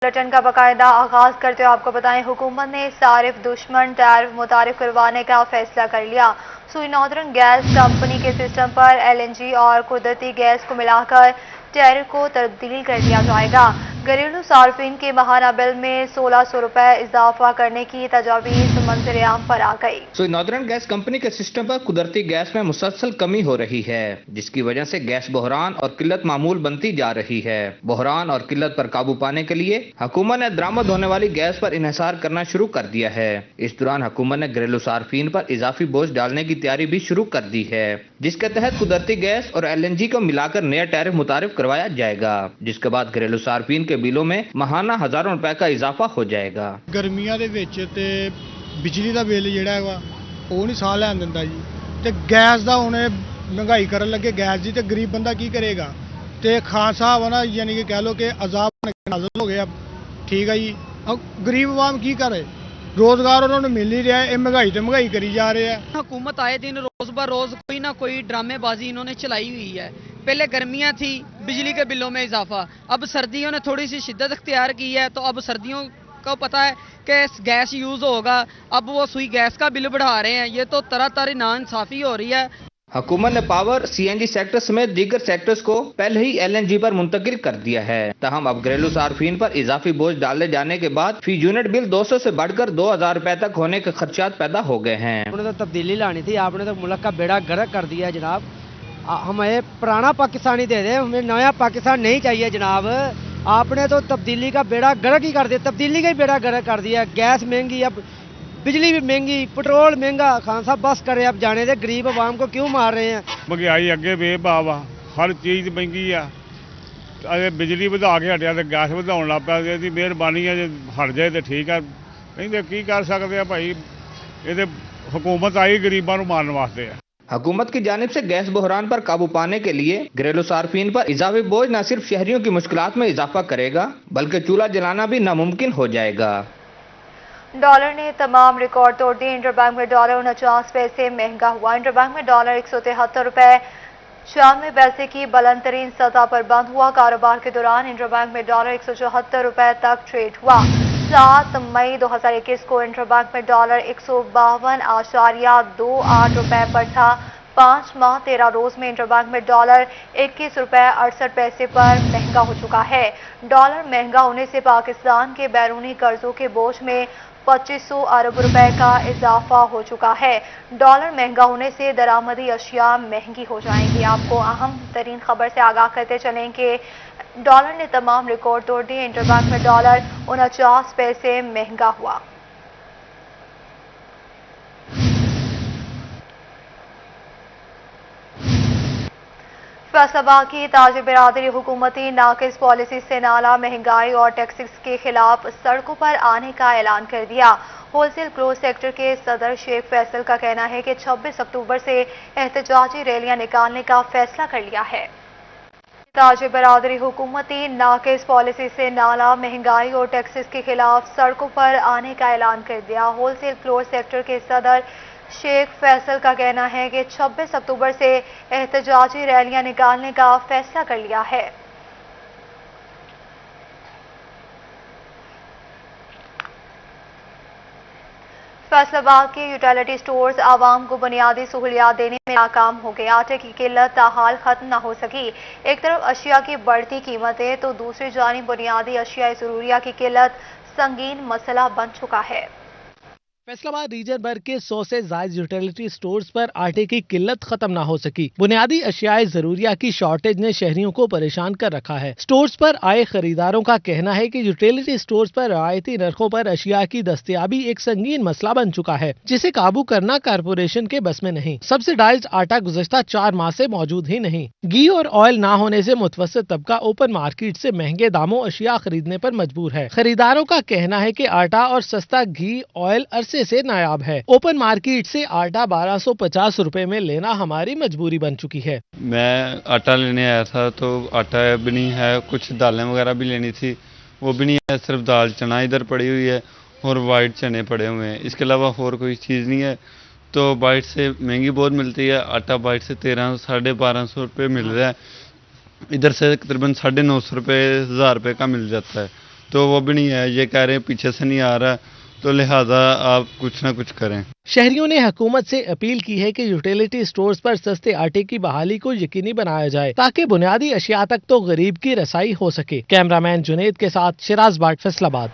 Bulletin का बाकायदा आगाज करते हुए आपको बताएं, हुकूमत ने सारिफ दुश्मन टैरिफ मुतारिफ करवाने का फैसला कर लिया। सुई नॉर्दर्न गैस कंपनी के सिस्टम पर एलएनजी और कुदरती गैस को मिलाकर टैरिफ को तब्दील कर दिया जाएगा। घरेलू सार्फिन के माहाना बिल में 1600 रुपए इजाफा करने की तजावीज़ मंजर-ए-आम पर आ गई। सुई नॉर्दर्न गैस कंपनी के सिस्टम पर कुदरती गैस में मुसलसल कमी हो रही है, जिसकी वजह से गैस बहरान और किल्लत मामूल बनती जा रही है। बहरान और किल्लत पर काबू पाने के लिए हुकूमत ने दरामद होने वाली गैस पर इन्हिसार करना शुरू कर दिया है। इस दौरान हुकूमत ने घरेलू सार्फिन पर इजाफी बोझ डालने की तैयारी भी शुरू कर दी है, जिसके तहत कुदरती गैस और एलएनजी को मिलाकर नया टैरिफ मुतारिफ करवाया जाएगा, जिसके बाद घरेलू सार्फिन के बिलों में माहाना हजारों रुपए का इजाफा हो जाएगा। गर्मियां ਦੇ ਵਿੱਚ ਤੇ ਬਿਜਲੀ ਦਾ ਬਿੱਲ ਜਿਹੜਾ ਹੈਗਾ ਉਹ ਨਹੀਂ ਸਾਹ ਲੈਣ ਦਿੰਦਾ ਜੀ, ਤੇ ਗੈਸ ਦਾ ਹੁਣ ਮਹਿੰਗਾਈ ਕਰਨ ਲੱਗੇ ਗੈਸ ਦੀ, ਤੇ ਗਰੀਬ ਬੰਦਾ ਕੀ ਕਰੇਗਾ। ਤੇ ਖਾਨ ਸਾਹਿਬ ਨਾ ਯਾਨੀ ਕਿ ਕਹਿ ਲੋ ਕਿ ਅਜ਼ਾਬ ਨਾਜ਼ਲ ਹੋ ਗਿਆ, ਠੀਕ ਹੈ ਜੀ। ਗਰੀਬ ਆਵਾਮ ਕੀ ਕਰੇ, रोजगार उन्होंने मिल नहीं रहा है, महंगाई तो महंगाई करी जा रहे हैं। हुकूमत आए दिन रोज ब रोज कोई ना कोई ड्रामेबाजी इन्होंने चलाई हुई है। पहले गर्मियां थी, बिजली के बिलों में इजाफा, अब सर्दियों ने थोड़ी सी शिद्दत अख्तियार की है, तो अब सर्दियों को पता है कि गैस यूज होगा, अब वो सुई गैस का बिल बढ़ा रहे हैं। ये तो तरह तरह नाइंसाफी हो रही है। हुकूमत ने पावर, सीएनजी सेक्टर समेत दीगर सेक्टर्स को पहले ही एलएनजी पर मुंतकिल कर दिया है। तहम अब घरेलू सार्फिन पर इजाफी बोझ डाले जाने के बाद फी यूनिट बिल 200 से बढ़कर 2000 रुपए तक होने के खर्चात पैदा हो गए हैं। आपने तो तब्दीली लानी थी, आपने तो मुल्क का बेड़ा गर्क कर दिया जनाब। हमें पुराना पाकिस्तानी दे दे, हमें नया पाकिस्तान नहीं चाहिए जनाब। आपने तो तब्दीली का बेड़ा गर्क ही कर दिया, तब्दीली का ही बेड़ा गर्क कर दिया। गैस महंगी, अब बिजली भी महंगी, पेट्रोल महंगा। खान साहब बस करे, अब जाने दे, गरीब आवाम को क्यों मार रहे हैं। महंगाई अगे बेबाब आ, हर चीज़ महंगी आ। अरे बिजली ਵਧਾ ਕੇ ਹਟਿਆ ਤੇ ਗੈਸ ਵਧਾਉਣ ਲੱਗ ਪਿਆ। ਇਹਦੀ ਮਿਹਰਬਾਨੀ ਹੈ, ਜੇ ਹਟ ਜਾਏ ਤੇ ਠੀਕ ਆ, ਨਹੀਂ ਤੇ ਕੀ ਕਰ ਸਕਦੇ ਆ ਭਾਈ। ਇਹਦੇ हुकूमत आई गरीबां ਨੂੰ ਮਾਰਨ ਵਾਸਤੇ ਆ। हुकूमत की जानिब से गैस बहरान पर काबू पाने के लिए घरेलू सार्फिन पर इजाफी बोझ न सिर्फ शहरियों की मुश्किलात में इजाफा करेगा, बल्कि चूल्हा जलाना भी नामुमकिन हो जाएगा। डॉलर ने तमाम रिकॉर्ड तोड़ दिए। इंटरबैंक में डॉलर 49 पैसे महंगा हुआ। इंटरबैंक में डॉलर 173 रुपए 96 पैसे की बुलंद तरीन सतह पर बंद हुआ। कारोबार के दौरान इंटरबैंक में डॉलर 174 रुपए तक ट्रेड हुआ। 7 मई 2021 को इंटरबैंक में डॉलर 152.28 रुपए पर था। 5 माह 13 रोज में इंटरबैंक में डॉलर 21 रुपए 68 पैसे पर महंगा हो चुका है। डॉलर महंगा होने से पाकिस्तान के बैरूनी कर्जों के बोझ में 2500 अरब रुपए का इजाफा हो चुका है। डॉलर महंगा होने से दरामदी अशिया महंगी हो जाएंगी। आपको अहम तरीन खबर से आगाह करते चलें कि डॉलर ने तमाम रिकॉर्ड तोड़ दिए। इंटरबैंक में डॉलर 49 पैसे महंगा हुआ। फैसलाबाद की ताजिर बिरादरी हुकूमती नाकिस पॉलिसी से नाला महंगाई और टैक्सेस के खिलाफ सड़कों पर आने का ऐलान कर दिया। होलसेल क्लोज सेक्टर के सदर शेख फैसल का कहना है कि 26 अक्टूबर से एहतजाजी रैलियां निकालने का फैसला कर लिया है। ताजिर बिरादरी हुकूमती नाकिस पॉलिसी से नाला महंगाई और टैक्सेस के खिलाफ सड़कों पर आने का ऐलान कर दिया। होलसेल क्लोज सेक्टर के सदर शेख फैसल का कहना है कि 26 अक्टूबर से एहतजाजी रैलियां निकालने का फैसला कर लिया है। फैसलाबाद के यूटिलिटी स्टोर्स आवाम को बुनियादी सहूलियात देने में नाकाम हो गए। आटे की किल्लत ताहाल खत्म न हो सकी। एक तरफ अशिया की बढ़ती कीमतें तो दूसरी जानिब बुनियादी अशिया ज़रूरिया की किल्लत संगीन मसला बन चुका है। फैसलाबाद रीजन भर के 100 से ज्यादा यूटिलिटी स्टोर्स पर आटे की किल्लत खत्म ना हो सकी। बुनियादी अशियाए जरूरिया की शॉर्टेज ने शहरियों को परेशान कर रखा है। स्टोर्स पर आए खरीदारों का कहना है कि यूटिलिटी स्टोर्स पर रियायती नरखों पर अशिया की दस्तयाबी एक संगीन मसला बन चुका है, जिसे काबू करना कारपोरेशन के बस में नहीं। सब्सिडाइज्ड आटा गुज़श्ता 4 माह से मौजूद ही नहीं। घी और ऑयल ना होने से मुतवस्सित तबका ओपन मार्केट से महंगे दामों अशिया खरीदने पर मजबूर है। खरीदारों का कहना है कि आटा और सस्ता घी ऑयल अरसे से नायाब है। ओपन मार्केट से आटा 1250 रुपए में लेना हमारी मजबूरी बन चुकी है। मैं आटा लेने आया था तो आटा भी नहीं है, कुछ दालें वगैरह भी लेनी थी वो भी नहीं है, सिर्फ दाल चना इधर पड़ी हुई है और वाइट चने पड़े हुए हैं, इसके अलावा और कोई चीज़ नहीं है। तो बाइट से महंगी बहुत मिलती है, आटा बाइट से 1300-1250 रुपये मिल रहा है, इधर से तकरीबन 950 रुपये 1000 रुपये का मिल जाता है। तो वो भी नहीं है। ये कह रहे हैं पीछे से नहीं आ रहा, तो लिहाजा आप कुछ ना कुछ करें। शहरियों ने हुकूमत से अपील की है कि यूटिलिटी स्टोर्स पर सस्ते आटे की बहाली को यकीनी बनाया जाए ताकि बुनियादी अशिया तक तो गरीब की रसाई हो सके। कैमरामैन जुनेद के साथ शिराज बाट, Faisalabad.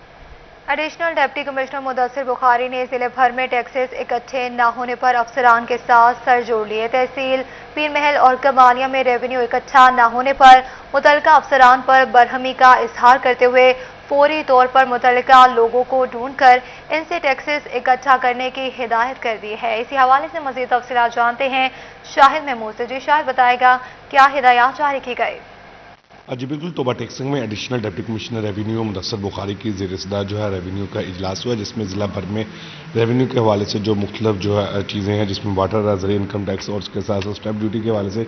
Additional deputy commissioner Mudassir Bukhari ने जिले भर में टैक्सेस इकट्ठे न होने पर अफसरान के साथ सर जोड़ लिए। तहसील पीर महल और कमालिया में रेवेन्यू इकट्ठा न होने पर मुतल्लिका अफसरान पर बरहमी का इजहार करते हुए फौरी तौर पर मुतल्लिका लोगों को ढूंढकर इनसे टैक्सेस इकट्ठा करने की हिदायत कर दी है। इसी हवाले से मजीद तफसीलात जानते हैं शाहिद महमूद से। जी शाहिद, बताएगा क्या हिदायत जारी की गई? जी बिल्कुल, तोबा टैक्सिंग में additional deputy commissioner revenue Mudassir Bukhari की ज़ेर सदार जो है रेवेन्यू का इजलास हुआ, जिसमें ज़िला भर में रेवेन्यू के हवाले से जो मुख्तलिफ जो है चीज़ें हैं, जिसमें वाटर ज़रिए इनकम टैक्स और उसके साथ साथ स्टैम्प ड्यूटी के हवाले से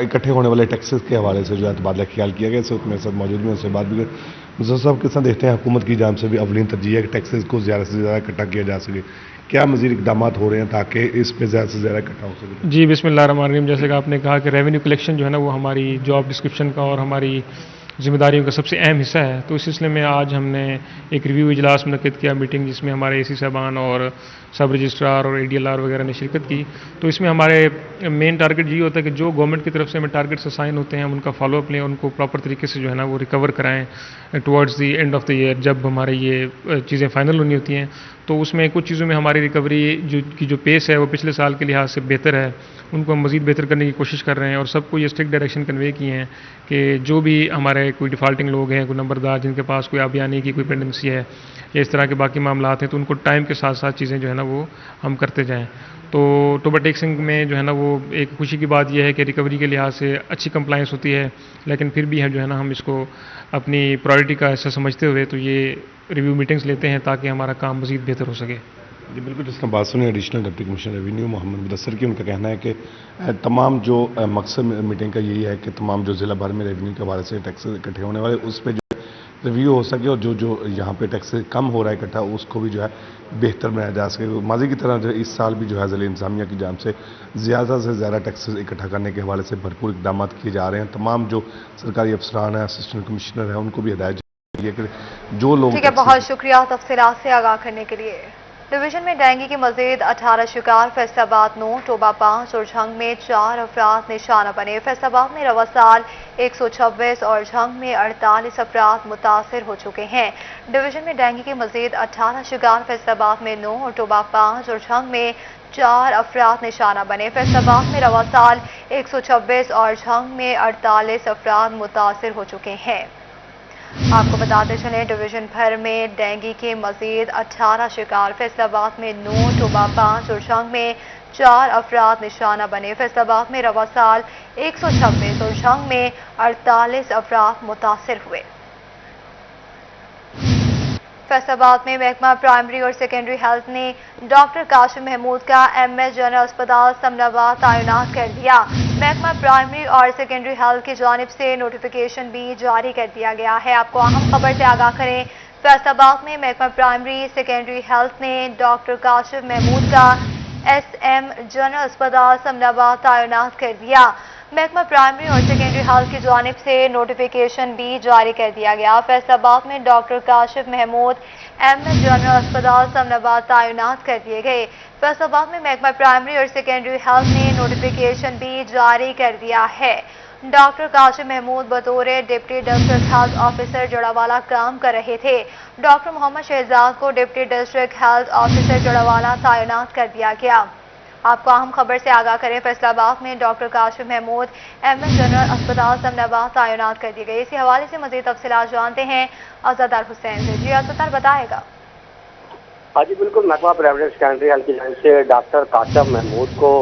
इकट्ठे होने वाले टैक्सेस के हवाले से जो है तबादला ख्याल किया गया। इसमें सब मौजूद में उनसे बात भी मुझे साहब के साथ देखते हैं हुकूमत की जानिब से भी अवलीन तरजीह है कि टैक्सेस को ज़्यादा से ज़्यादा इकट्ठा किया जा सके। क्या मज़ीद इकदाम हो रहे हैं ताकि इस पे ज़्यादा से ज़्यादा इकट्ठा हो सके? जी बिस्मिल्लाहिर्रहमानिर्रहीम, जैसे कि आपने कहा कि रेवेन्यू कलेक्शन जो है ना वो हमारी जॉब डिस्क्रिप्शन का और हमारी जिम्मेदारियों का सबसे अहम हिस्सा है। तो इस सिलसिले में आज हमने एक रिव्यू इजलास मुनक्किद किया, मीटिंग, जिसमें हमारे एसी साहबान और सब रजिस्ट्रार और ADLR वगैरह ने शिरकत की। तो इसमें हमारे मेन टारगेट ये होता है कि जो गवर्नमेंट की तरफ से हमें टारगेट्स असाइन होते हैं उनका फॉलोअप लें, उनको प्रॉपर तरीके से जो है ना वो रिकवर कराएं towards the end of the year, जब हमारे ये चीज़ें फाइनल होनी होती हैं। तो उसमें कुछ चीज़ों में हमारी रिकवरी जो पेस है वो पिछले साल के लिहाज से बेहतर है, उनको हम मज़ीद बेहतर करने की कोशिश कर रहे हैं और सबको ये स्ट्रिक्ट डायरेक्शन कन्वे किए हैं कि जो भी हमारे कोई डिफ़ॉल्टिंग लोग हैं, कोई नंबरदार जिनके पास कोई आबियानी की कोई पेंडेंसी है या इस तरह के बाकी मामलात हैं, तो उनको टाइम के साथ साथ चीज़ें जो है ना वो हम करते जाएँ। तो टोबा टैक्सिंग में जो है ना वो एक खुशी की बात यह है कि रिकवरी के लिहाज से अच्छी कंप्लाइंस होती है, लेकिन फिर भी है जो है ना हम इसको अपनी प्रायोरिटी का हिस्सा समझते हुए तो ये रिव्यू मीटिंग्स लेते हैं ताकि हमारा काम मज़ीद बेहतर हो सके। जी बिल्कुल, जिस तरह बात सुनी additional deputy commissioner revenue Mohammad Mudassir की, उनका कहना है कि तमाम जो मकसद मीटिंग का यही है कि तमाम जो ज़िला भर में रेवेन्यू के हवाले से टैक्स इकट्ठे होने वाले उस पर जो रिव्यू हो सके और जो यहाँ पे टैक्स कम हो रहा है इकट्ठा उसको भी जो है बेहतर बनाया जा सके। माजी की तरह जो इस साल भी जो है ज़िला इंतज़ामिया की जानिब से ज़्यादा टैक्स इकट्ठा करने के हवाले से भरपूर इकदाम किए जा रहे हैं। तमाम जो सरकारी अफसरान हैं, असिस्टेंट कमिश्नर हैं, उनको भी हिदायत दी कि जो लोग। ठीक है, बहुत शुक्रिया तफसीलात से आगाह करने के लिए। डिवीजन में डेंगू की मजीद 18 शिकार, फैसलाबाद 9, टोबा 5 और झंग में 4 अफराद निशाना बने। फैसलाबाद में रवा साल 126 और झंग में 48 अफराद मुतासर हो चुके हैं। डिवीजन में डेंगू की मजीद 18 शिकार, फैसलाबाद में 9 और टोबा 5 और झंग में 4 अफराद निशाना बने। फैसलाबाद में रवा साल 126 और झंग में 48 अफराद मुतासर हो चुके हैं। आपको बताते चलें डिवीजन भर में डेंगू के मजीद 18 शिकार, फैसलाबाद में 9, टोबा 5 और झंग में 4 अफराद निशाना बने। फैसलाबाद में रवा साल 126 और झंग में 48 अफराद मुतासर हुए। फैसलाबाद में महकमा प्राइमरी और सेकेंडरी हेल्थ ने डॉक्टर काशिम महमूद का MS जनरल अस्पताल समनाबाद तैनात कर दिया। महकमा प्राइमरी और सेकेंडरी हेल्थ की जानिब से नोटिफिकेशन भी जारी कर दिया गया है। आपको अहम खबर से आगाह करें, फैसलाबाद में महकमा प्राइमरी सेकेंडरी हेल्थ ने डॉक्टर काशिम महमूद का SM जनरल अस्पताल समनाबाद तैनात कर दिया। महकमा प्राइमरी और सेकेंडरी हेल्थ की जानिब से नोटिफिकेशन भी जारी कर दिया गया। फैसलाबाद में doctor Kashif Mahmood MS general अस्पताल समनाबाद तैनात कर दिए गए। फैसलाबाद में महकमा प्राइमरी और सेकेंडरी हेल्थ ने नोटिफिकेशन भी जारी कर दिया है। डॉक्टर काशिफ महमूद बतौर deputy district health officer Jaranwala काम कर रहे थे। डॉक्टर मोहम्मद शहजाद को deputy district health officer Jaranwala तैनात कर दिया गया। आपको अहम खबर से आगाह करें, फैसलाबाद में doctor Kashif Mahmood MS general अस्पताल समनाबाद तैनात कर दी गई। इसी हवाले से मजीद तफसीलात जानते हैं अज़ादार हुसैन से। जी अज़ादार, बताएगा। हाँ जी बिल्कुल, महकमा प्राइमरी सेकेंडरी हेल्थ की जानिब से डॉक्टर काशिफ महमूद को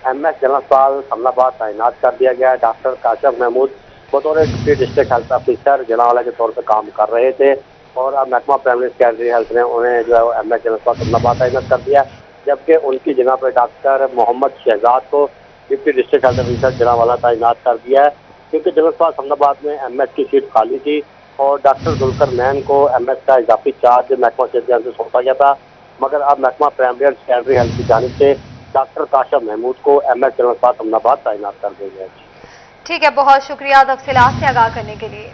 MS जनरल अस्पताल समनाबाद तैनात कर दिया गया है। डॉक्टर काशिफ महमूद बतौर डिप्टी डिस्ट्रिक्ट हेल्थ ऑफिसर जनावाला के तौर पर काम कर रहे थे और अब महकमा प्राइमरी सेकेंडरी हेल्थ ने उन्हें जो है MS जनरल अस्पताल समनाबाद तैनात कर दिया, जबकि उनकी जगह पर डॉक्टर मोहम्मद शहजाद को डिप्टी डिस्ट्रिक्ट हेल्थ ऑफिसर जनावाला तैनात कर दिया है, क्योंकि जनरल अस्पताल समनाबाद में MS की सीट खाली थी और डॉक्टर जुल्कर नैन को MS का इजाफी चार्ज महकमा सेहत से सौंपा गया था। मगर अब महकमा प्राइमरी और सेकेंडरी हेल्थ की जानिब से डॉक्टर काशिफ महमूद को MS जनरल अस्पताल समनाबाद तैनात कर दिया गया। ठीक है, बहुत शुक्रिया तफसीलात से आगाह करने के लिए।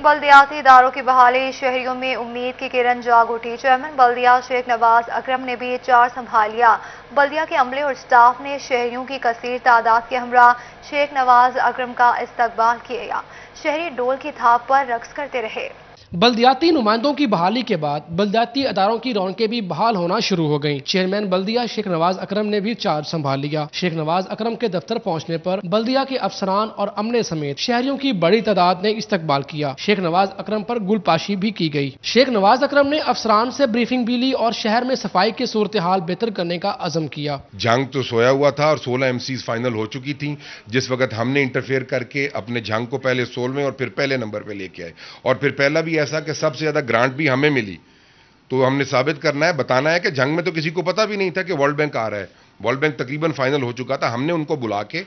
बल्दियाती इदारों की बहाली, शहरियों में उम्मीद की किरण जाग उठी। चेयरमैन बल्दिया शेख नवाज अकरम ने भी चार्ज संभाल लिया। बल्दिया के अमले और स्टाफ ने शहरियों की कसीर तादाद के हमरा शेख नवाज अकरम का इस्तकबाल किया। शहरी डोल की थाप पर रक्स करते रहे। बल्दियाती नुमाइंदों की बहाली के बाद बल्दियाती अदारों की रौनकें भी बहाल होना शुरू हो गईं। चेयरमैन बल्दिया शेख नवाज अकरम ने भी चार्ज संभाल लिया। शेख नवाज अकरम के दफ्तर पहुंचने पर बल्दिया के अफसरान और अमले समेत शहरियों की बड़ी तादाद ने इस्तकबाल किया। शेख नवाज अकरम पर गुलपाशी भी की गई। शेख नवाज अकरम ने अफसरान से ब्रीफिंग भी ली और शहर में सफाई की सूरत हाल बेहतर करने का अज़म किया। जंग तो सोया हुआ था और 16 MCs फाइनल हो चुकी थी, जिस वक्त हमने इंटरफेयर करके अपने जंग को पहले 16वें और फिर पहले नंबर पे लेके आए। और फिर पहला भी ऐसा कि सबसे ज्यादा ग्रांट भी हमें मिली। तो हमने साबित करना है, बताना है कि जंग में तो किसी को पता भी नहीं था कि वर्ल्ड बैंक आ रहा है। वर्ल्ड बैंक तकरीबन फाइनल हो चुका था। हमने उनको बुला के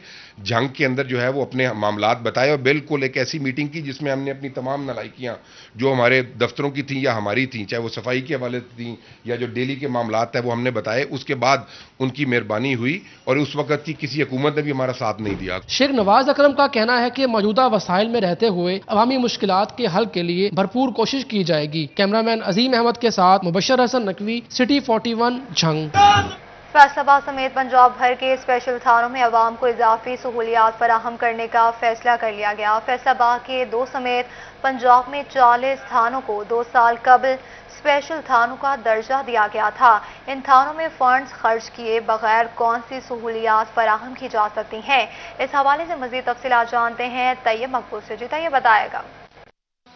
जंग के अंदर जो है वो अपने मामलात बताए और बिल्कुल एक ऐसी मीटिंग की जिसमें हमने अपनी तमाम नालायकियां जो हमारे दफ्तरों की थी या हमारी थी, चाहे वो सफाई के हवाले थी या जो डेली के मामलात है, वो हमने बताए। उसके बाद उनकी मेहरबानी हुई और उस वक्त की किसी हुकूमत ने भी हमारा साथ नहीं दिया। शेख नवाज अकरम का कहना है कि मौजूदा वसाइल में रहते हुए अवामी मुश्किलात के हल के लिए भरपूर कोशिश की जाएगी। कैमरामैन अजीम अहमद के साथ मुबशर हसन नकवी, सिटी 41, झंग। फैसलाबाद समेत पंजाब भर के स्पेशल थानों में अवाम को इजाफी सहूलियात फराहम करने का फैसला कर लिया गया। फैसलाबाद के 2 समेत पंजाब में 40 थानों को 2 साल कबल स्पेशल थानों का दर्जा दिया गया था। इन थानों में फंड्स खर्च किए बगैर कौन सी सहूलियात फराहम की जा सकती हैं, इस हवाले से मजीद तफसीलात जानते हैं तैयब मकबूल से। जी तैयब बताएगा।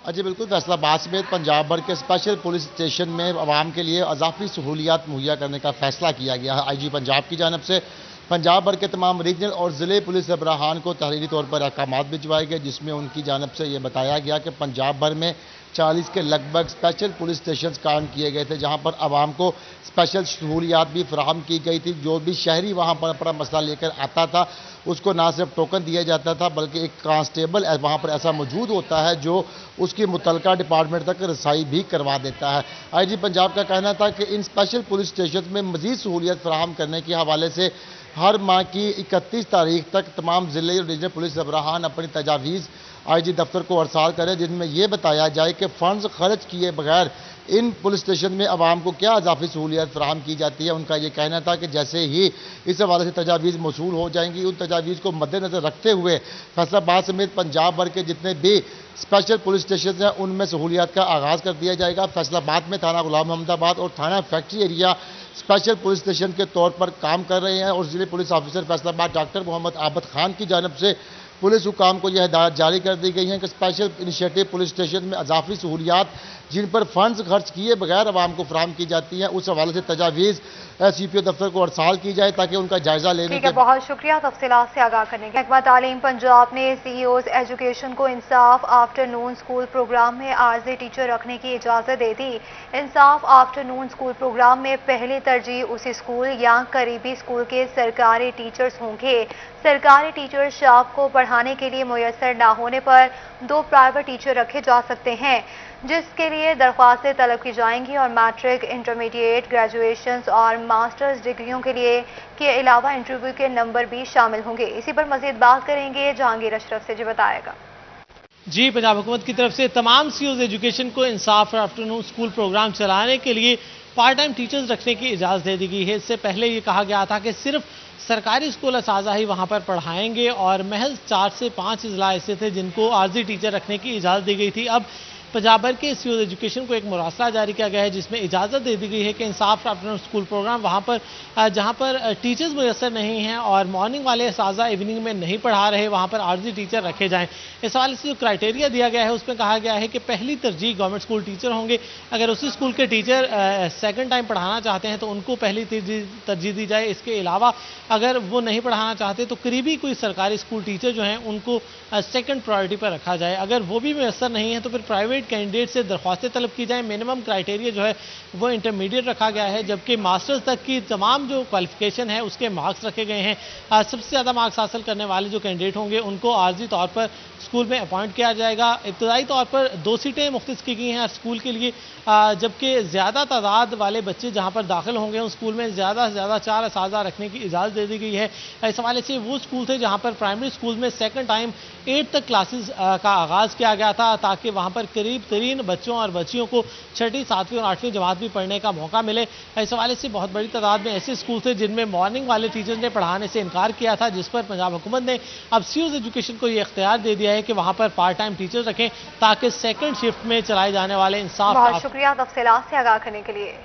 जी बिल्कुल, फैसलाबाद समेत पंजाब भर के स्पेशल पुलिस स्टेशन में आवाम के लिए अजाफी सहूलियात मुहैया करने का फैसला किया गया है। IG पंजाब की जानब से पंजाब भर के तमाम रीजनल और ज़िले पुलिस सरबराहान को तहरीरी तौर पर अहकामात भिजवाए गए, जिसमें उनकी जानब से ये बताया गया कि पंजाब भर में 40 के लगभग स्पेशल पुलिस स्टेशन कायम किए गए थे, जहां पर आवाम को स्पेशल सहूलियात भी फराहम की गई थी। जो भी शहरी वहां पर अपना मसला लेकर आता था उसको ना सिर्फ टोकन दिया जाता था बल्कि एक कांस्टेबल वहां पर ऐसा मौजूद होता है जो उसकी मुतलका डिपार्टमेंट तक रसाई भी करवा देता है। IG पंजाब का कहना था कि इन स्पेशल पुलिस स्टेशन में मजीद सहूलियत फराहम करने के हवाले से हर माह की 31 तारीख तक तमाम ज़िले और रीजनल पुलिस सरबराहान अपनी तजावीज़ IG दफ्तर को अरसाल करें, जिनमें यह बताया जाए कि फ़ंड्स खर्च किए बगैर इन पुलिस स्टेशन में आवाम को क्या इजाफी सहूलियत फराहम की जाती है। उनका ये कहना था कि जैसे ही इस हवाले से तजावीज़ मौसूल हो जाएंगी, उन तजावीज़ को मद्देनज़र रखते हुए फैसलाबाद समेत पंजाब भर के जितने भी स्पेशल पुलिस स्टेशन हैं उनमें सहूलियात का आगाज़ कर दिया जाएगा। फैसलाबाद में थाना गुलाम मोहम्मदाबाद और थाना factory area special police station के तौर पर काम कर रहे हैं और ज़िले police officer Faisalabad doctor Mohammad Abid Khan की जानब से पुलिस हुकाम को यह हिदायत जारी कर दी गई है कि स्पेशल इनिशिएटिव पुलिस स्टेशन में अजाफी सहूलियात जिन पर फंड्स खर्च किए बगैर आवाम को फराहम की जाती हैं, उस हवाले से तजावीज़ CPO दफ्तर को अरसाल की जाए ताकि उनका जायजा लेने के। बहुत शुक्रिया तफसीलात से आगाह करने के। महकमा तालीम पंजाब ने CEOs एजुकेशन को इंसाफ आफ्टरनून स्कूल प्रोग्राम में आर्जी टीचर रखने की इजाज़त दे दी। इंसाफ आफ्टरनून स्कूल प्रोग्राम में पहली तरजीह उसी स्कूल या करीबी स्कूल के सरकारी टीचर्स होंगे। सरकारी टीचर शाप को पढ़ाने के लिए मुयसर न होने पर 2 प्राइवेट टीचर रखे जा सकते हैं, जिसके लिए दरख्वास्तें तलब की जाएंगी और मैट्रिक, इंटरमीडिएट, ग्रेजुएशंस और मास्टर्स डिग्रियों के लिए के अलावा इंटरव्यू के नंबर भी शामिल होंगे। इसी पर मजीद बात करेंगे जहांगीर अशरफ से। जी बताएगा। जी, पंजाब हुकूमत की तरफ से तमाम CEOs एजुकेशन को इंसाफ आफ्टरनून स्कूल प्रोग्राम चलाने के लिए पार्ट टाइम टीचर्स रखने की इजाज़त दे दी गई है। इससे पहले ये कहा गया था कि सिर्फ सरकारी स्कूल असाजा ही वहाँ पर पढ़ाएंगे और महज 4 से 5 अजला ऐसे थे जिनको आर्जी टीचर रखने की इजाज़त दी गई थी। अब पंजाब भर के CEOs एजुकेशन को एक मुरासला जारी किया गया है जिसमें इजाज़त दे दी गई है कि इंसाफ आफ्टरनून स्कूल प्रोग्राम वहाँ पर जहाँ पर टीचर्स मुयसर नहीं हैं और मॉर्निंग वाले असाजा इवनिंग में नहीं पढ़ा रहे, वहाँ पर आर्जी टीचर रखे जाएँ। इस हवाले से जो क्राइटेरिया दिया गया है उसमें कहा गया है कि पहली तरजीह गवर्नमेंट स्कूल टीचर होंगे। अगर उसी स्कूल के टीचर सेकंड टाइम पढ़ाना चाहते हैं तो उनको पहली तरजीह दी जाए। इसके अलावा अगर वो नहीं पढ़ाना चाहते तो करीबी कोई सरकारी स्कूल टीचर जो हैं उनको सेकंड प्रायोरिटी पर रखा जाए। अगर वो भी मुयसर नहीं है तो फिर प्राइवेट क्वालिफाइड कैंडिडेट से दरख्वास्तें तलब की जाएँ। मिनिमम क्राइटेरिया जो है वो इंटरमीडिएट रखा गया है, जबकि मास्टर्स तक की तमाम जो क्वालिफिकेशन है उसके मार्क्स रखे गए हैं। सबसे ज़्यादा मार्क्स हासिल करने वाले जो कैंडिडेट होंगे उनको आर्जी तौर पर स्कूल में अपॉइंट किया जाएगा। इब्तदाई तौर पर 2 सीटें मुख्तस की गई हैं हर स्कूल के लिए, जबकि ज़्यादा तादाद वाले बच्चे जहां पर दाखिल होंगे उन स्कूल में ज़्यादा से ज़्यादा 4 असातिज़ा रखने की इजाज़त दे दी गई है। इस हवाले से वो स्कूल थे जहां पर प्राइमरी स्कूल में सेकंड टाइम 8 तक क्लासेस का आगाज़ किया गया था, ताकि वहां पर करीब तरीन बच्चों और बच्चियों को 6ठी, 7वीं और 8वीं जमात भी पढ़ने का मौका मिले। इस हवाले से बहुत बड़ी तादाद में ऐसे स्कूल थे जिनमें मॉर्निंग वाले टीचर्स ने पढ़ाने से इनकार किया था, जिस पर पंजाब हुकूमत ने अब सीयूज एजुकेशन को ये इख्तियार दे दिया है कि वहां पर पार्ट टाइम टीचर्स रखें, ताकि सेकंड शिफ्ट में चलाए जाने वाले इंसाफ। बहुत शुक्रिया तफसीलात से आगाह करने के लिए।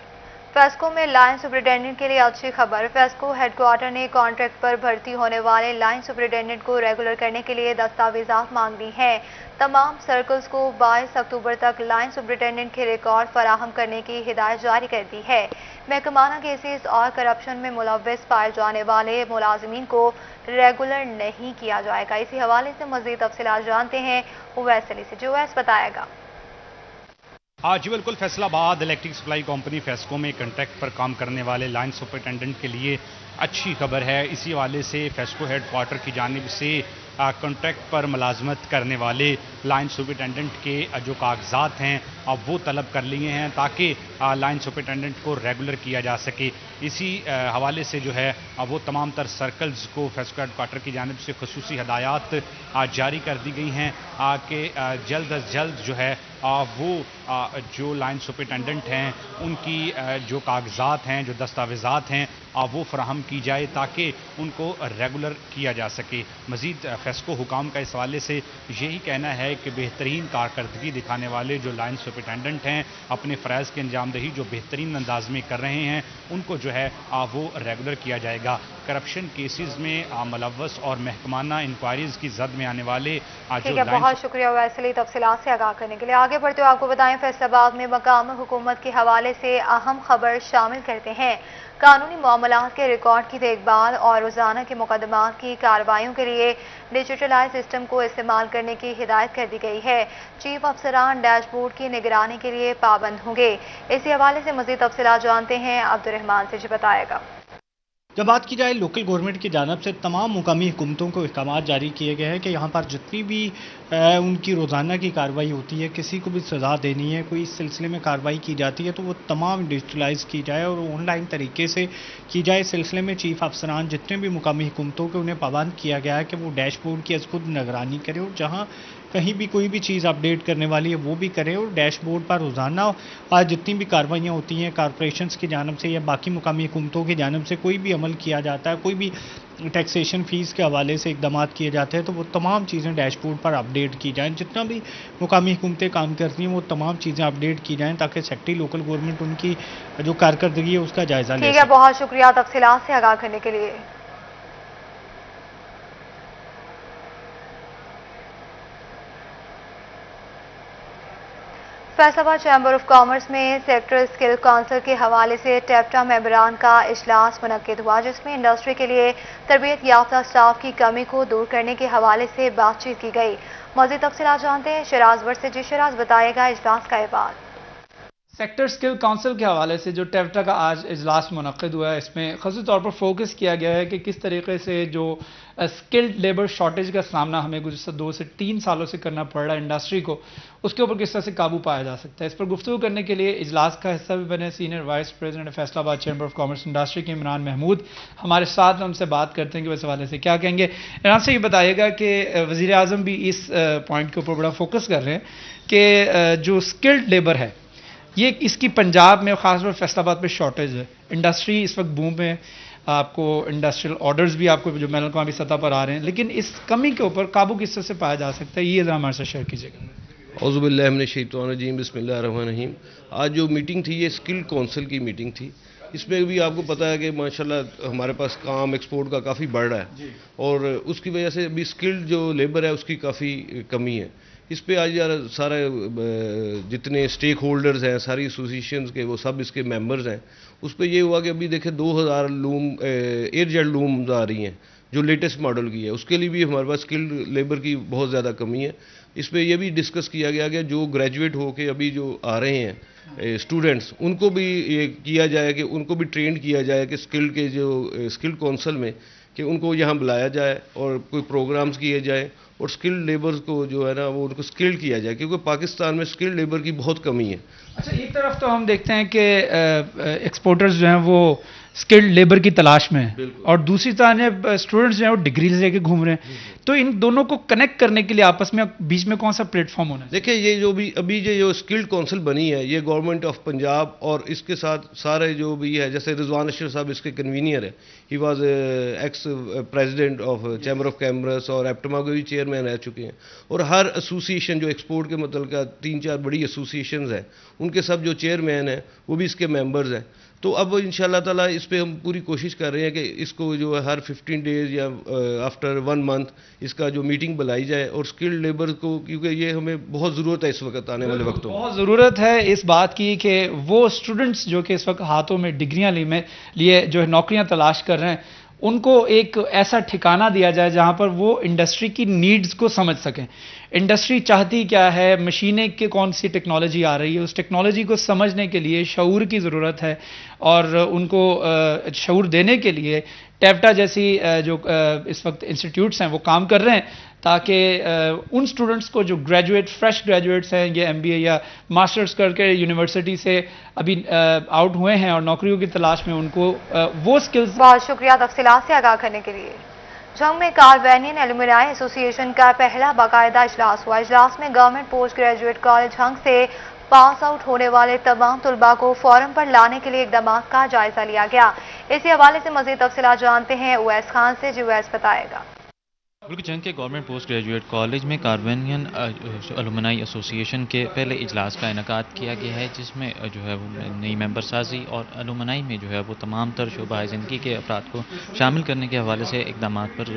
फेस्को में लाइन सुपरिटेंडेंट के लिए अच्छी खबर। फेस्को हेडक्वार्टर ने कॉन्ट्रैक्ट पर भर्ती होने वाले लाइन सुपरिटेंडेंट को रेगुलर करने के लिए दस्तावेजात मांग ली हैं। तमाम सर्कल्स को 22 अक्टूबर तक लाइन सुपरिटेंडेंट के रिकॉर्ड फराहम करने की हिदायत जारी कर दी है। महकमाना केसेस और करप्शन में मुलव्वस पाए जाने वाले मुलाजिमीन को रेगुलर नहीं किया जाएगा। इसी हवाले से मजीद तफसीलात जानते हैं उवैस अली से। जो उवैस बताएगा। जी बिल्कुल, Faisalabad electric supply company FESCO में कॉन्ट्रैक्ट पर काम करने वाले लाइन सुपरिटेंडेंट के लिए अच्छी खबर है। इसी हवाले से फेस्को हेडक्वार्टर की जानिब से कॉन्ट्रैक्ट पर मुलाजमत करने वाले लाइन सुपरिटेंडेंट के जो कागजात हैं अब वो तलब कर लिए हैं, ताकि लाइन सुपरिटेंडेंट को रेगुलर किया जा सके। इसी हवाले से जो है वो तमाम तर सर्कल्स को फेस्को हेडक्वार्टर की जानिब से खसूसी हदायत जारी कर दी गई हैं कि जल्द अज जल्द जो है वो जो लाइन सुपरिटेंडेंट हैं उनकी जो कागजात हैं, जो दस्तावेज़ात हैं वो फराहम की जाए, ताकि उनको रेगुलर किया जा सके। मज़ीद फेस्को हुकाम का इस हवाले से यही कहना है कि बेहतरीन कारकर्दगी दिखाने वाले जो लाइन सुपरिटेंडेंट हैं अपने फ़राइज़ की अंजामदही जो बेहतरीन अंदाज में कर रहे हैं उनको जो है वो रेगुलर किया जाएगा। करप्शन केसेस में मुलव्वस और महकमाना इंक्वायरीज की जद में आने वाले ठीक है, बहुत शुक्रिया वैसे तफसीलात से आगाह करने के लिए। आगे बढ़ते हुए आपको बताएं, फैसलाबाद में मकाम हुकूमत के हवाले से अहम खबर शामिल करते हैं। कानूनी मामलात के रिकॉर्ड की देखभाल और रोजाना के मुकदमात की कार्रवाइयों के लिए डिजिटलाइज सिस्टम को इस्तेमाल करने की हिदायत कर दी गई है। चीफ अफसरान डैशबोर्ड की निगरानी के लिए पाबंद होंगे। इसी हवाले से मजीद तफसीलात जानते हैं अब्दुर्रहमान से। जी बताएगा। जब बात की जाए लोकल गवर्नमेंट की जानब से तमाम मुकामी हुकूमतों को अहकाम जारी किए गए हैं कि यहाँ पर जितनी भी उनकी रोज़ाना की कार्रवाई होती है, किसी को भी सज़ा देनी है, कोई इस सिलसिले में कार्रवाई की जाती है तो वो तमाम डिजिटलाइज की जाए और ऑनलाइन तरीके से की जाए। इस सिलसिले में चीफ अफसरान जितने भी मुकामी हुकूमतों के उन्हें पाबंद किया गया है कि वो डैशबोर्ड की खुद निगरानी करें और जहाँ कहीं भी कोई भी चीज़ अपडेट करने वाली है वो भी करें और डैशबोर्ड पर रोज़ाना आज जितनी भी कार्रवाइयाँ होती हैं कॉरपोरेशंस की जानब से या बाकी मुकामी हुकूमतों की जानब से कोई भी अमल किया जाता है, कोई भी टैक्सेशन फ़ीस के हवाले से इकदाम किए जाते हैं तो वो तमाम चीज़ें डैशबोर्ड पर अपडेट की जाएँ। जितना भी मुकामी हुकूमतें काम करती हैं वो तमाम चीज़ें अपडेट की जाएँ ताकि सेक्टरी लोकल गवर्नमेंट उनकी जो कारकर्दगी है उसका जायज़ा ले। ठीक है, बहुत शुक्रिया तफसीलात से आगाह करने के लिए। फैसलाबाद चैम्बर ऑफ कॉमर्स में सेक्टर स्किल काउंसिल के हवाले से टेप्टा मेंबरान का इजलास मुनक्किद हुआ, जिसमें इंडस्ट्री के लिए तरबियत याफ्ता स्टाफ की कमी को दूर करने के हवाले से बातचीत की गई। मज़ीद तफसीलात जानते हैं शराज वर से। जी शराज बताएगा इजलास का बाद। सेक्टर स्किल काउंसिल के हवाले से जो टेप्टा का आज इजलास मुनक्किद हुआ है, इसमें ख़ास तौर पर फोकस किया गया है कि किस तरीके से जो स्किल्ड लेबर शॉर्टेज का सामना हमें गुज़श्ता 2 से 3 सालों से करना पड़ रहा है इंडस्ट्री को, उसके ऊपर किस तरह से काबू पाया जा सकता है। इस पर गुफ्तगू करने के लिए इजलास का हिस्सा भी बने senior vice president Faisalabad chamber of commerce industry के इमरान महमूद हमारे साथ। उनसे बात करते हैं कि इस हवाले से क्या कहेंगे। इमरान से ये बताइएगा कि वज़ीर आज़म भी इस पॉइंट के ऊपर बड़ा फोकस कर रहे हैं कि जो स्किल्ड लेबर है ये इसकी पंजाब में ख़ासतौर पर फैसलाबाद पे शॉर्टेज है। इंडस्ट्री इस वक्त बूम में, आपको इंडस्ट्रियल ऑर्डर्स भी आपको जो बैनुल अक़वामी सतह पर आ रहे हैं, लेकिन इस कमी के ऊपर काबू किस तरह से पाया जा सकता है, ये ज़रा हमारे साथ शेयर कीजिएगा। औज़ु बिल्लाहि मिनश शैतानिर रजीम, बिस्मिल्लाहिर रहमानिर रहीम। आज जो मीटिंग थी ये स्किल काउंसिल की मीटिंग थी। इसमें भी आपको पता है कि माशाल्लाह हमारे पास काम एक्सपोर्ट का काफ़ी बढ़ रहा है और उसकी वजह से अभी स्किल्ड जो लेबर है उसकी काफ़ी कमी है। इस पे आज यार सारे जितने स्टेक होल्डर्स हैं, सारी एसोसिएशंस के वो सब इसके मेंबर्स हैं। उस पे ये हुआ कि अभी देखें 2000 लूम एयर जेट लूम्स आ रही हैं جو لیٹسٹ ماڈل کی ہے، اس کے لیے بھی ہمارے پاس اسکلڈ لیبر کی بہت زیادہ کمی ہے. اس پہ یہ بھی ڈسکس کیا گیا کہ جو گریجویٹ ہو کے ابھی جو آ رہے ہیں اسٹوڈنٹس، ان کو بھی یہ کیا جائے کہ ان کو بھی ٹرینڈ کیا جائے کہ اسکلڈ کے جو اسکلڈ کونسل میں کہ ان کو یہاں بلایا جائے اور کوئی پروگرامز کیے جائیں اور اسکلڈ لیبرز کو جو ہے نا وہ ان کو اسکلڈ کیا جائے، کیونکہ پاکستان میں اسکلڈ لیبر کی بہت کمی ہے. اچھا، ایک طرف تو ہم دیکھتے ہیں کہ ایکسپورٹرز جو ہیں وہ اسکلڈ لیبر کی تلاش میں ہیں، اور دوسری طرف اسٹوڈنٹس جو ہیں وہ ڈگریز لے کے گھوم رہے ہیں. تو ان دونوں کو کنیکٹ کرنے کے لیے آپس میں بیچ میں کون سا پلیٹ فارم ہونا ہے؟ دیکھیں، یہ جو بھی ابھی جو اسکلڈ کونسل بنی ہے، یہ گورنمنٹ آف پنجاب اور اس کے ساتھ سارے جو بھی ہے، جیسے رضوان اشرف صاحب اس کے کنوینئر ہے، he was x president of chamber of commerce اور ایپٹما کے بھی چیئرمین رہ چکے ہیں. اور ہر ایسوسیشن جو ایکسپورٹ کے متعلق 3-4 بڑی ایسوسیشنز ہیں، ان کے سب جو چیئرمین ہیں وہ بھی اس کے ممبرز ہیں. تو اب انشاءاللہ تعالیٰ اس پہ ہم پوری کوشش کر رہے ہیں کہ اس کو جو ہے ہر 15 ڈیز یا آفٹر 1 منتھ اس کا جو میٹنگ بلائی جائے اور اسکلڈ لیبر کو، کیونکہ یہ ہمیں بہت ضرورت ہے اس وقت آنے والے وقتوں میں. بہت ضرورت ہے اس بات کی کہ وہ اسٹوڈنٹس جو کہ اس وقت ہاتھوں میں ڈگریاں لیے جو ہے نوکریاں تلاش کر رہے ہیں، ان کو ایک ایسا ٹھکانہ دیا جائے جہاں پر وہ انڈسٹری کی نیڈز کو سمجھ سکیں. انڈسٹری چاہتی کیا ہے، مشینیں کی کون سی ٹیکنالوجی آ رہی ہے، اس ٹیکنالوجی کو سمجھنے کے لیے شعور کی ضرورت ہے، اور ان کو شعور دینے کے لیے ٹیفٹا جیسی جو اس وقت انسٹیٹیوٹس ہیں وہ کام کر رہے ہیں، تاکہ ان اسٹوڈنٹس کو جو فریش گریجویٹس ہیں، یہ MBA یا ماسٹرز کر کے یونیورسٹی سے ابھی آؤٹ ہوئے ہیں اور نوکریوں کی تلاش میں، ان کو وہ سکلز. بہت شکریہ تفصیلات سے آگاہ کرنے کے لیے. جنگ میں کاربینین ایلومنائی ایسوسی ایشن کا پہلا باقاعدہ اجلاس ہوا. اجلاس میں گورنمنٹ پوسٹ گریجویٹ کالج جنگ سے پاس آؤٹ ہونے والے تمام طلباء کو فورم پر لانے کے لیے اقدامات کا جائزہ لیا گیا. اسی حوالے سے مزید تفصیلات جانتے ہیں اویس خان سے. جی اویس بتائے گا. ملک جنگ کے گورنمنٹ پوسٹ گریجویٹ کالج میں کاربینین ایلومنائی ایسوسی ایشن کے پہلے اجلاس کا انعقاد کیا گیا ہے، جس میں جو ہے وہ نئی ممبر سازی اور ایلومنائی میں جو ہے وہ تمام تر شعبہ زندگی کے افراد کو شامل کرنے کے حوالے سے اقدامات پر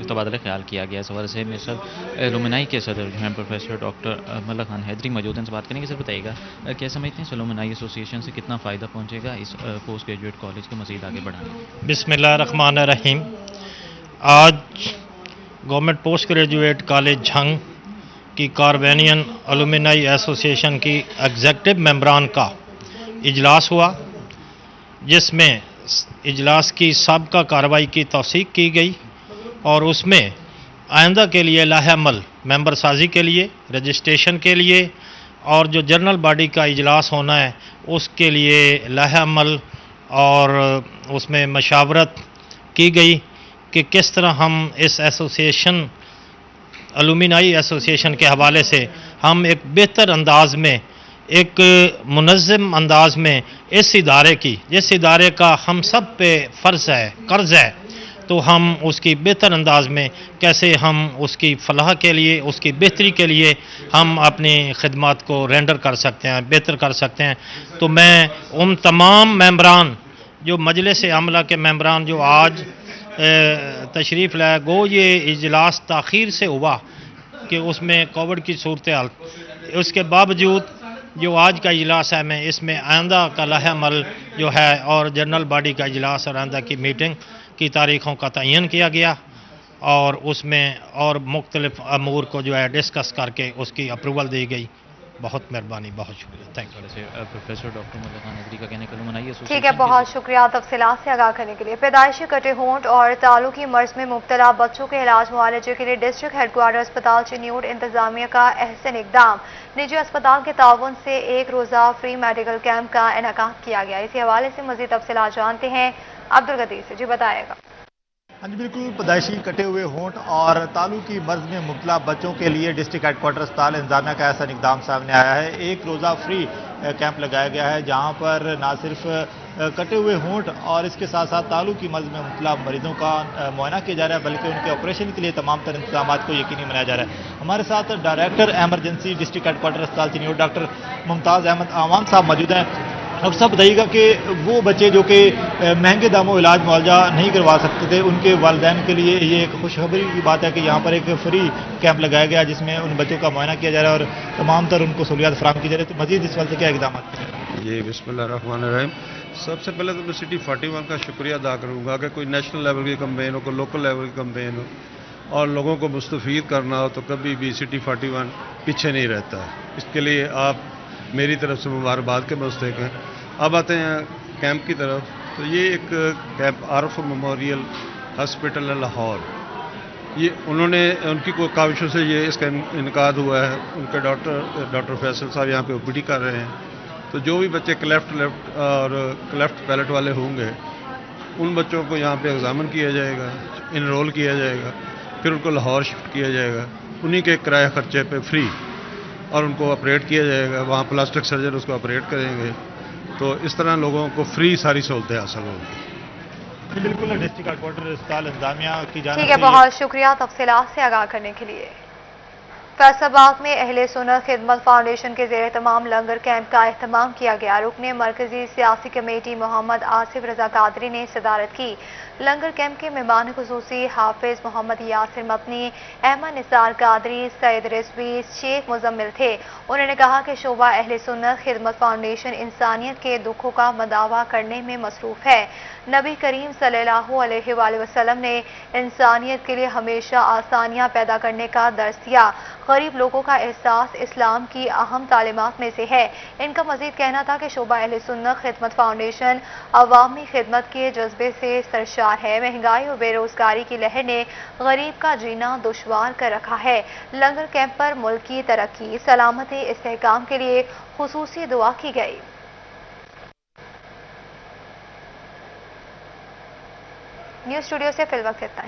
تبادلہ خیال کیا گیا. اس حوالے سے مصر ایلومنائی کے صدر جو ہیں پروفیسر ڈاکٹر ملا خان حیدری موجود ہیں، سے بات کریں گے. سر بتائیے گا کیا سمجھتے ہیں ایلومنائی ایسوسی ایشن سے کتنا فائدہ پہنچے گا اس پوسٹ گریجویٹ کالج کو مزید آگے بڑھانے میں؟ بسم اللہ الرحمن الرحیم. آج government post graduate college Jhang کی کاربینین ایلومنائی ایسوسی ایشن کی ایگزیکٹو ممبران کا اجلاس ہوا، جس میں اجلاس کی سابقہ کارروائی کی توثیق کی گئی اور اس میں آئندہ کے لیے لائحہ عمل ممبر سازی کے لیے، رجسٹریشن کے لیے اور جو جنرل باڈی کا اجلاس ہونا ہے اس کے لیے لائحہ عمل اور اس میں مشاورت کی گئی کہ کس طرح ہم اس ایسوسی ایشن ایلومنائی ایسوسی ایشن کے حوالے سے ہم ایک بہتر انداز میں، ایک منظم انداز میں اس ادارے کی، جس ادارے کا ہم سب پہ فرض ہے، قرض ہے، تو ہم اس کی بہتر انداز میں کیسے ہم اس کی فلاح کے لیے، اس کی بہتری کے لیے ہم اپنی خدمات کو رینڈر کر سکتے ہیں، بہتر کر سکتے ہیں. تو میں ان تمام ممبران، جو مجلس عملہ کے ممبران جو آج تشریف لائے، گو یہ اجلاس تاخیر سے ہوا کہ اس میں کووڈ کی صورتحال، اس کے باوجود جو آج کا اجلاس ہے، میں اس میں آئندہ کا لائحہ عمل جو ہے اور جنرل باڈی کا اجلاس اور آئندہ کی میٹنگ کی تاریخوں کا تعین کیا گیا اور اس میں اور مختلف امور کو جو ہے ڈسکس کر کے اس کی اپروول دی گئی. بہت مہربانی، بہت شکریہ. Thank you. پروفیسر ڈاکٹر ملا خان حیدری کا کہنے ایلومنائی ایسوسی ٹھیک ہے، بہت شکریہ تفصیلات سے آگاہ کرنے کے لیے. پیدائشی کٹے ہونٹ اور تالو کی مرض میں مبتلا بچوں کے علاج معالجے کے لیے ڈسٹرکٹ ہیڈ کوارٹر اسپتال چنیوٹ انتظامیہ کا احسن اقدام. نجی اسپتال کے تعاون سے ایک روزہ فری میڈیکل کیمپ کا انعقاد کیا گیا. اسی حوالے سے مزید تفصیلات جانتے ہیں عبدالقدیر سے. جی بتائے گا. ہاں جی بالکل، پیدائشی کٹے ہوئے ہونٹ اور تالو کی مرض میں مبتلا بچوں کے لیے ڈسٹرکٹ ہیڈ کوارٹر اسپتال انتظامیہ کا ایسا اقدام سامنے آیا ہے. ایک روزہ فری کیمپ لگایا گیا ہے، جہاں پر نہ صرف کٹے ہوئے ہونٹ اور اس کے ساتھ ساتھ تالو کی مرض میں مبتلا مریضوں کا معائنہ کیا جا رہا ہے، بلکہ ان کے آپریشن کے لیے تمام تر انتظامات کو یقینی بنایا جا رہا ہے. ہمارے ساتھ director emergency district headquarter اسپتال چنیوٹ ڈاکٹر ممتاز احمد اعوان صاحب موجود ہیں. ڈاکٹر صاحب بتائیے گا کہ وہ بچے جو کہ مہنگے داموں علاج معالجہ نہیں کروا سکتے تھے، ان کے والدین کے لیے یہ ایک خوشخبری کی بات ہے کہ یہاں پر ایک فری کیمپ لگایا گیا جس میں ان بچوں کا معائنہ کیا جا رہا ہے اور تمام تر ان کو سہولیات فراہم کی جا رہی ہے. تو مزید اس وقت سے کیا اقدامات کیے جا رہے ہیں؟ جی بسم اللہ الرحمن الرحیم. سب سے پہلے تو میں سٹی 41 کا شکریہ ادا کروں گا کہ کوئی نیشنل لیول کی کمپین ہو، کوئی لوکل لیول کی کمپین ہو اور لوگوں کو مستفید کرنا ہو تو کبھی بھی سٹی 41 پیچھے نہیں رہتا ہے. اس کے لیے آپ میری طرف سے مبارکباد کے مستحق ہیں. اب آتے ہیں کیمپ کی طرف. تو یہ ایک کیمپ عارف میموریل ہاسپٹل لاہور، یہ انہوں نے ان کی کوئی کاوشوں سے یہ اس کا انعقاد ہوا ہے. ان کے ڈاکٹر فیصل صاحب یہاں پہ او پی ڈی کر رہے ہیں. تو جو بھی بچے کلیفٹ پیلٹ والے ہوں گے ان بچوں کو یہاں پہ ایگزامن کیا جائے گا، انرول کیا جائے گا، پھر ان کو لاہور شفٹ کیا جائے گا انہی کے کرایہ خرچے پہ فری، اور ان کو آپریٹ کیا جائے گا. وہاں پلاسٹک سرجن اس کو آپریٹ کریں گے. تو اس طرح لوگوں کو فری ساری سہولتیں حاصل ہوں گی. بالکل ڈسٹرکٹ ہیڈ کوارٹر اسپتال انتظامیہ کی جانب ٹھیک ہے، بہت شکریہ تفصیلات سے آگاہ کرنے کے لیے. فیصل آباد میں اہل سنت خدمت فاؤنڈیشن کے زیر اہتمام لنگر کیمپ کا اہتمام کیا گیا. رکن مرکزی سیاسی کمیٹی محمد آصف رضا قادری نے صدارت کی. لنگر کیمپ کے مہمان خصوصی حافظ محمد یاسر مدنی، احمد نثار قادری، سید رضوی، شیخ مزمل تھے. انہوں نے کہا کہ شعبہ اہل سنت خدمت فاؤنڈیشن انسانیت کے دکھوں کا مداوع کرنے میں مصروف ہے. نبی کریم صلی اللہ علیہ وآلہ وسلم نے انسانیت کے لیے ہمیشہ آسانیاں پیدا کرنے کا درس دیا. غریب لوگوں کا احساس اسلام کی اہم تعلیمات میں سے ہے. ان کا مزید کہنا تھا کہ شعبہ اہل سنت خدمت فاؤنڈیشن عوامی خدمت کے جذبے سے سرشار ہے. مہنگائی اور بے روزگاری کی لہر نے غریب کا جینا دشوار کر رکھا ہے. لنگر کیمپ پر ملکی ترقی، سلامتی، استحکام کے لیے خصوصی دعا کی گئی. نیوز اسٹوڈیو سے فی الوقت اتنا ہی.